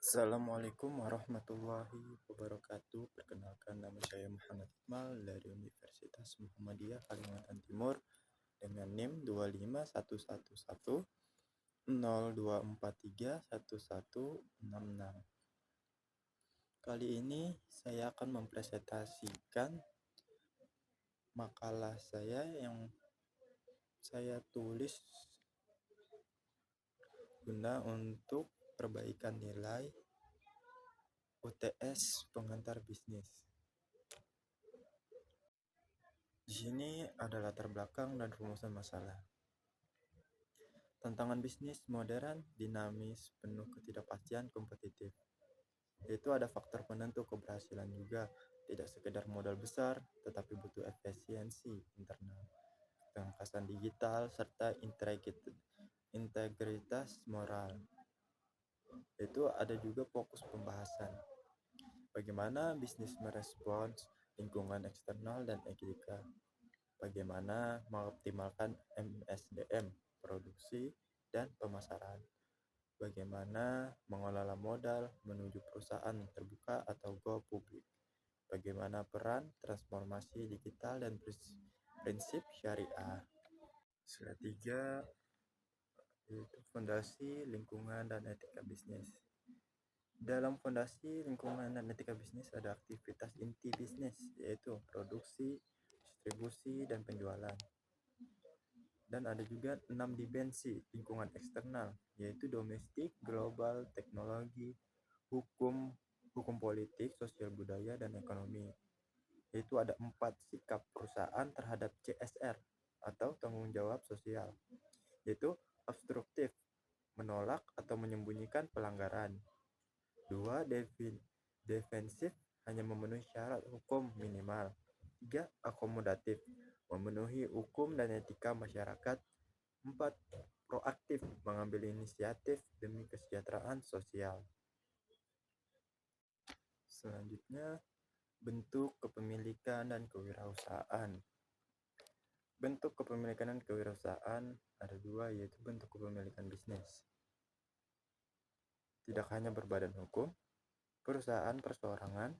Assalamualaikum warahmatullahi wabarakatuh. Perkenalkan, nama saya Muhammad Iqbal dari Universitas Muhammadiyah Kalimantan Timur dengan NIM 2511102431166. Kali ini saya akan mempresentasikan makalah saya yang saya tulis guna untuk perbaikan nilai UTS pengantar bisnis. Di sini ada latar belakang dan rumusan masalah. Tantangan bisnis modern, dinamis, penuh ketidakpastian, kompetitif. Itu ada faktor penentu keberhasilan juga, tidak sekedar modal besar, tetapi butuh efisiensi internal, pengangkasan digital, serta integritas moral. Itu ada juga fokus pembahasan. Bagaimana bisnis merespons lingkungan eksternal dan etika. Bagaimana mengoptimalkan MSDM, produksi dan pemasaran. Bagaimana mengelola modal menuju perusahaan terbuka atau go publik. Bagaimana peran transformasi digital dan prinsip syariah. Slide 3 yaitu fondasi lingkungan dan etika bisnis. Dalam fondasi lingkungan dan etika bisnis ada aktivitas inti bisnis, yaitu produksi, distribusi, dan penjualan. Dan ada juga 6 dimensi lingkungan eksternal, yaitu domestik, global, teknologi, hukum politik, sosial budaya, dan ekonomi. Yaitu ada 4 sikap perusahaan terhadap CSR atau tanggung jawab sosial, yaitu obstruktif, menolak atau menyembunyikan pelanggaran. 2. Defensif, hanya memenuhi syarat hukum minimal. 3. Akomodatif, memenuhi hukum dan etika masyarakat. 4. Proaktif, mengambil inisiatif demi kesejahteraan sosial. Selanjutnya, bentuk kepemilikan dan kewirausahaan. Bentuk kepemilikan dan kewirausahaan ada 2, yaitu bentuk kepemilikan bisnis. Tidak hanya berbadan hukum, perusahaan perseorangan,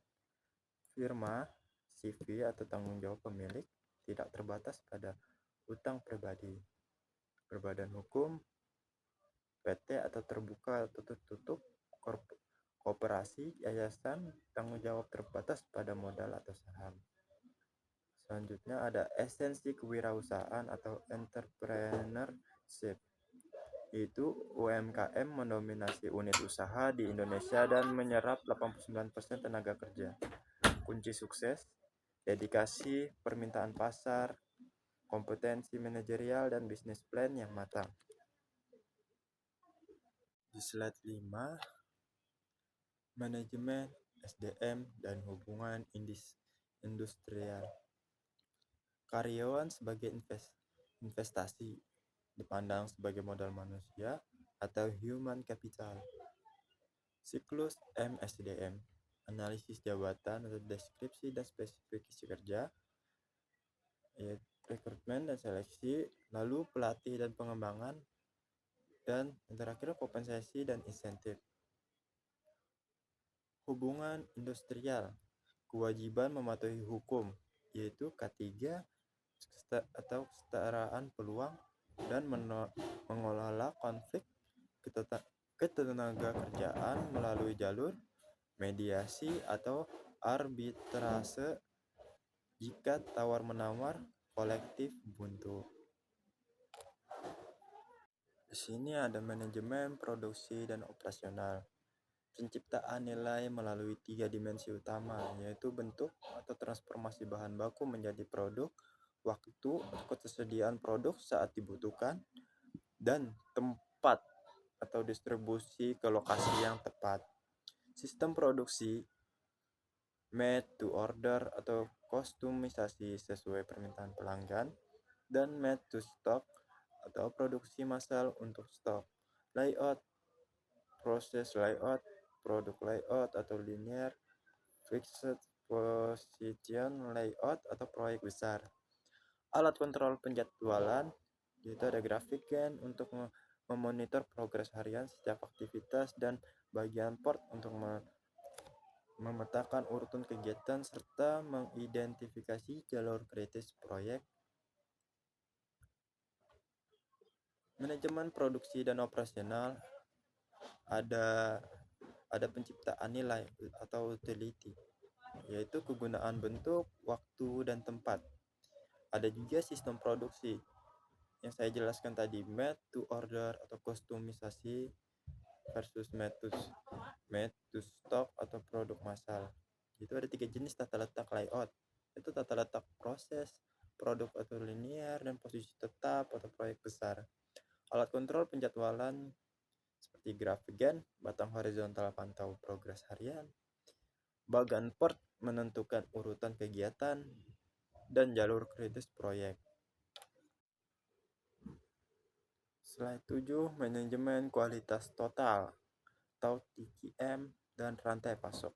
firma, CV atau tanggung jawab pemilik, tidak terbatas pada utang pribadi. Berbadan hukum, PT atau terbuka atau tertutup, koperasi, yayasan, tanggung jawab terbatas pada modal atau saham. Selanjutnya ada esensi kewirausahaan atau entrepreneurship. Itu UMKM mendominasi unit usaha di Indonesia dan menyerap 89% tenaga kerja. Kunci sukses, dedikasi, permintaan pasar, kompetensi manajerial, dan bisnis plan yang matang. Di slide 5, manajemen, SDM, dan hubungan industrial. Karyawan sebagai investasi, dipandang sebagai modal manusia atau human capital. Siklus MSDM, analisis jabatan atau deskripsi dan spesifikasi kerja, rekrutmen dan seleksi, lalu pelatih dan pengembangan, dan yang terakhir kompensasi dan insentif. Hubungan industrial, kewajiban mematuhi hukum, yaitu K3 atau kesetaraan peluang, dan mengelola konflik ketenaga kerjaan melalui jalur mediasi atau arbitrase jika tawar-menawar kolektif buntu. Di sini ada manajemen, produksi, dan operasional. Penciptaan nilai melalui 3 dimensi utama, yaitu bentuk atau transformasi bahan baku menjadi produk, waktu atau ketersediaan produk saat dibutuhkan, dan tempat atau distribusi ke lokasi yang tepat. Sistem produksi, made to order atau kostumisasi sesuai permintaan pelanggan, dan made to stock atau produksi massal untuk stok. Layout, proses layout, produk layout atau linear, fixed position layout atau proyek besar. Alat kontrol penjadwalan, yaitu ada grafik untuk memonitor progres harian setiap aktivitas dan bagian port untuk memetakan urutan kegiatan serta mengidentifikasi jalur kritis proyek. Manajemen produksi dan operasional, ada penciptaan nilai atau utility, yaitu kegunaan bentuk, waktu, dan tempat. Ada juga sistem produksi yang saya jelaskan tadi, made to order atau kustomisasi versus made to stock atau produk massal. Itu ada 3 jenis tata letak layout. Itu tata letak proses, produk atau linear, dan posisi tetap atau proyek besar. Alat kontrol penjadwalan seperti grafik Gantt, batang horizontal pantau progres harian, bagan port menentukan urutan kegiatan, dan jalur kritis proyek. Slide 7, manajemen kualitas total atau TQM dan rantai pasok.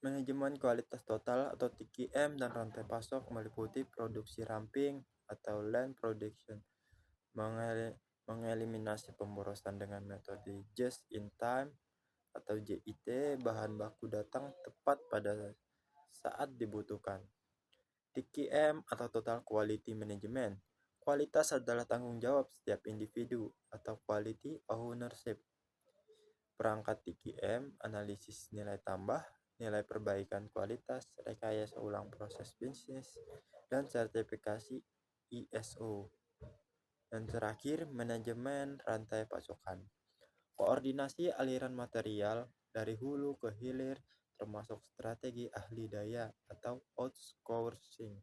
Manajemen kualitas total atau TQM dan rantai pasok meliputi produksi ramping atau line production, mengeliminasi pemborosan dengan metode just in time atau JIT, bahan baku datang tepat pada saat dibutuhkan. TQM atau Total Quality Management, kualitas adalah tanggung jawab setiap individu atau quality ownership. Perangkat TQM, analisis nilai tambah, nilai perbaikan kualitas, rekayasa ulang proses bisnis, dan sertifikasi ISO. Dan terakhir, manajemen rantai pasokan, koordinasi aliran material dari hulu ke hilir, termasuk strategi ahli daya atau outsourcing.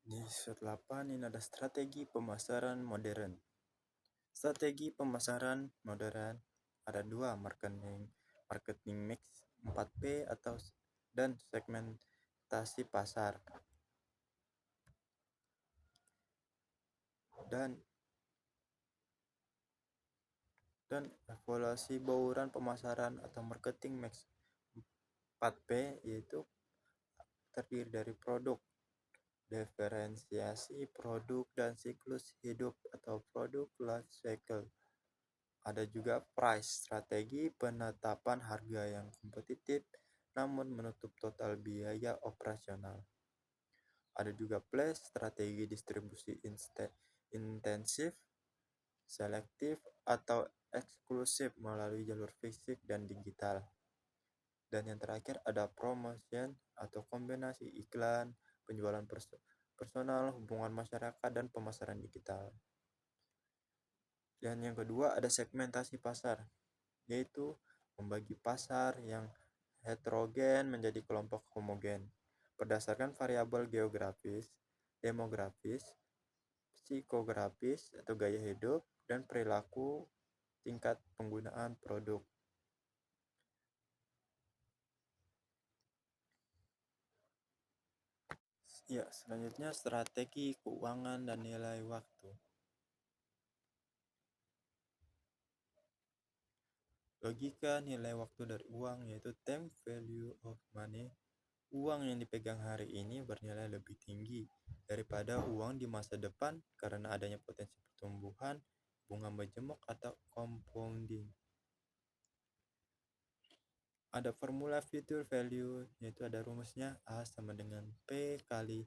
Di slide 8 ini ada strategi pemasaran modern. Strategi pemasaran modern ada 2, marketing mix 4P dan segmentasi pasar. Dan evaluasi bauran pemasaran atau marketing mix 4P yaitu terdiri dari produk, diferensiasi produk, dan siklus hidup atau produk life cycle. Ada juga price, strategi penetapan harga yang kompetitif namun menutup total biaya operasional. Ada juga place, strategi distribusi intensif, selektif, atau eksklusif melalui jalur fisik dan digital. Dan yang terakhir ada promotion atau kombinasi iklan, penjualan personal, hubungan masyarakat, dan pemasaran digital. Dan yang kedua ada segmentasi pasar, yaitu membagi pasar yang heterogen menjadi kelompok homogen berdasarkan variabel geografis, demografis, psikografis atau gaya hidup, dan perilaku tingkat penggunaan produk. Ya, selanjutnya strategi keuangan dan nilai waktu. Logika nilai waktu dari uang yaitu time value of money. Uang yang dipegang hari ini bernilai lebih tinggi daripada uang di masa depan karena adanya potensi pertumbuhan, bunga majemuk, atau compounding. Ada formula future value, yaitu ada rumusnya A sama dengan P kali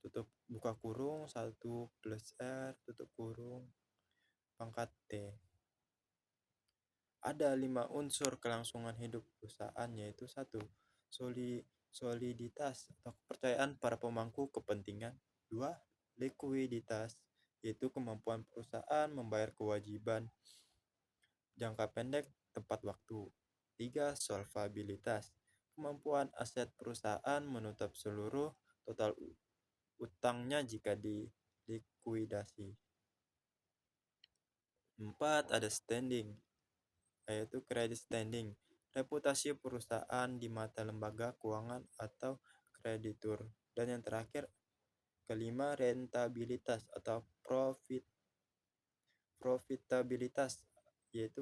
tutup buka kurung 1 plus R tutup kurung pangkat T. Ada 5 unsur kelangsungan hidup perusahaan, yaitu 1. Soliditas atau kepercayaan para pemangku kepentingan. 2. Likuiditas, yaitu kemampuan perusahaan membayar kewajiban jangka pendek tepat waktu. 3. Solvabilitas, kemampuan aset perusahaan menutup seluruh total utangnya jika dilikuidasi. 4. Ada standing, yaitu credit standing, reputasi perusahaan di mata lembaga keuangan atau kreditur. Dan yang terakhir, kelima, rentabilitas atau profitabilitas, yaitu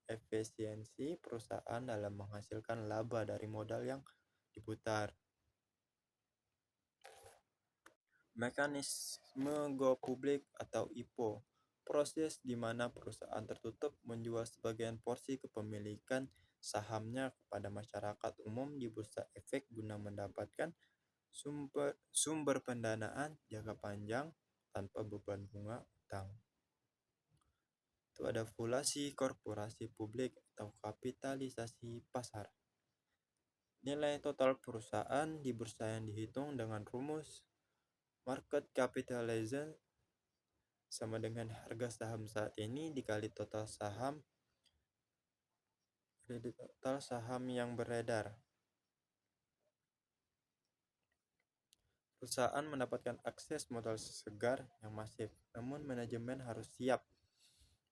efisiensi perusahaan dalam menghasilkan laba dari modal yang diputar. Mekanisme go publik atau IPO, proses di mana perusahaan tertutup menjual sebagian porsi kepemilikan sahamnya kepada masyarakat umum di bursa efek guna mendapatkan sumber pendanaan jangka panjang tanpa beban bunga utang. Itu ada valuasi korporasi publik atau kapitalisasi pasar. Nilai total perusahaan di bursa yang dihitung dengan rumus market capitalization sama dengan harga saham saat ini dikali total saham yang beredar. Perusahaan mendapatkan akses modal segar yang masif, namun manajemen harus siap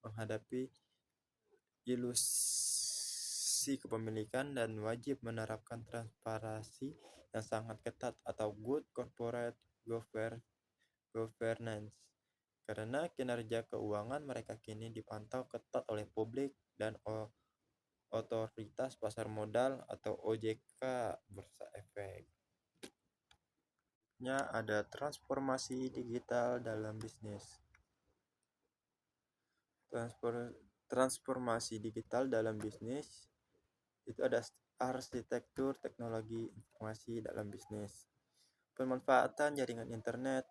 menghadapi ilusi kepemilikan dan wajib menerapkan transparansi yang sangat ketat atau good corporate governance. Karena kinerja keuangan mereka kini dipantau ketat oleh publik dan otoritas pasar modal atau OJK Bursa Efek. Ada transformasi digital dalam bisnis. Transformasi digital dalam bisnis itu ada arsitektur teknologi informasi dalam bisnis, pemanfaatan jaringan internet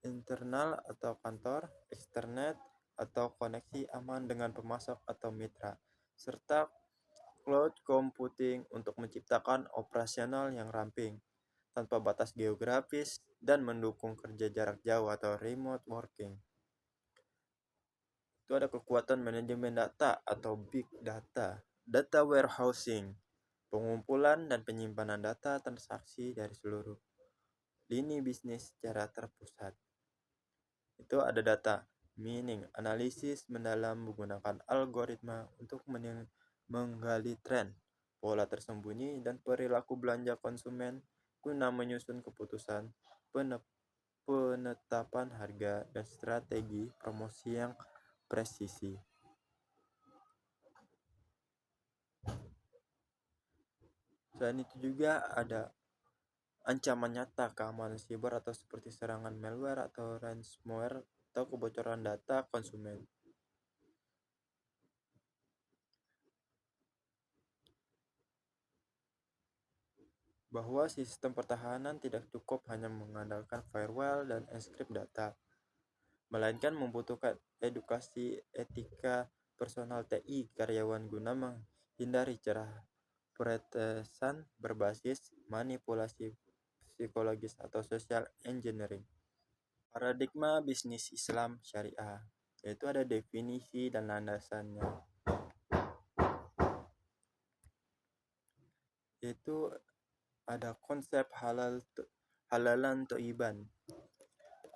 internal atau kantor, eksternet atau koneksi aman dengan pemasok atau mitra, serta cloud computing untuk menciptakan operasional yang ramping, tanpa batas geografis dan mendukung kerja jarak jauh atau remote working. Itu ada kekuatan manajemen data atau big data, data warehousing, pengumpulan dan penyimpanan data transaksi dari seluruh lini bisnis secara terpusat. Itu ada data mining, analisis mendalam menggunakan algoritma untuk menggali tren, pola tersembunyi, dan perilaku belanja konsumen guna menyusun keputusan penetapan harga dan strategi promosi yang presisi. Selain itu juga ada ancaman nyata keamanan siber atau seperti serangan malware atau ransomware atau kebocoran data konsumen. Bahwa sistem pertahanan tidak cukup hanya mengandalkan firewall dan enkripsi data, melainkan membutuhkan edukasi etika personal TI karyawan guna menghindari peretesan berbasis manipulasi psikologis atau social engineering. Paradigma bisnis Islam syariah, yaitu ada definisi dan landasannya, yaitu ada konsep halalan toiban,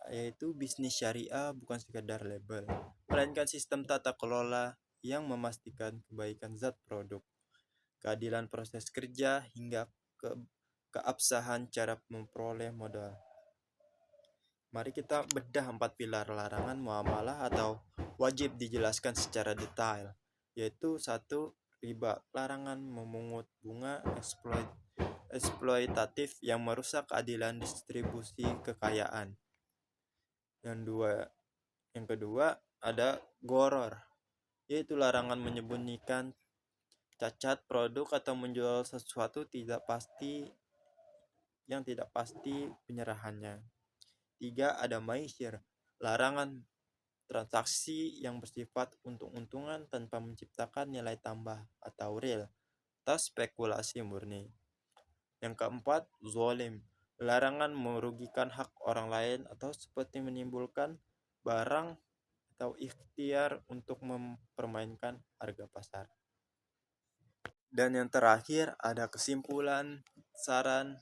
yaitu bisnis syariah bukan sekadar label, melainkan sistem tata kelola yang memastikan kebaikan zat produk, keadilan proses kerja, hingga keabsahan cara memperoleh modal. Mari kita bedah 4 pilar larangan muamalah atau wajib dijelaskan secara detail, yaitu 1. Riba, larangan memungut bunga eksploitatif yang merusak keadilan distribusi kekayaan. Yang kedua ada goror, yaitu larangan menyembunyikan cacat produk atau menjual sesuatu yang tidak pasti penyerahannya. 3. Ada maisir, larangan transaksi yang bersifat untung-untungan tanpa menciptakan nilai tambah atau real, atau spekulasi murni. Yang keempat, zolim, larangan merugikan hak orang lain atau seperti menimbulkan barang atau ikhtiar untuk mempermainkan harga pasar. Dan yang terakhir ada kesimpulan saran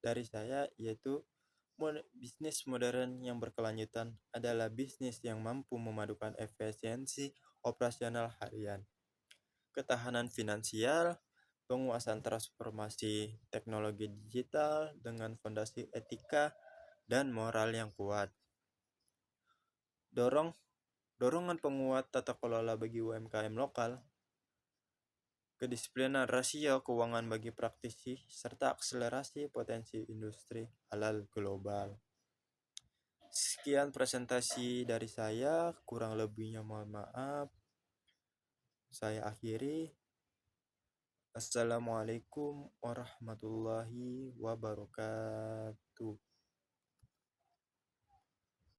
dari saya, yaitu bisnis modern yang berkelanjutan adalah bisnis yang mampu memadukan efisiensi operasional harian, ketahanan finansial, penguasaan transformasi teknologi digital dengan fondasi etika dan moral yang kuat. Dorongan penguat tata kelola bagi UMKM lokal. kedisiplinan rasio keuangan bagi praktisi, serta akselerasi potensi industri halal global. Sekian presentasi dari saya, kurang lebihnya mohon maaf. Saya akhiri. Assalamualaikum warahmatullahi wabarakatuh.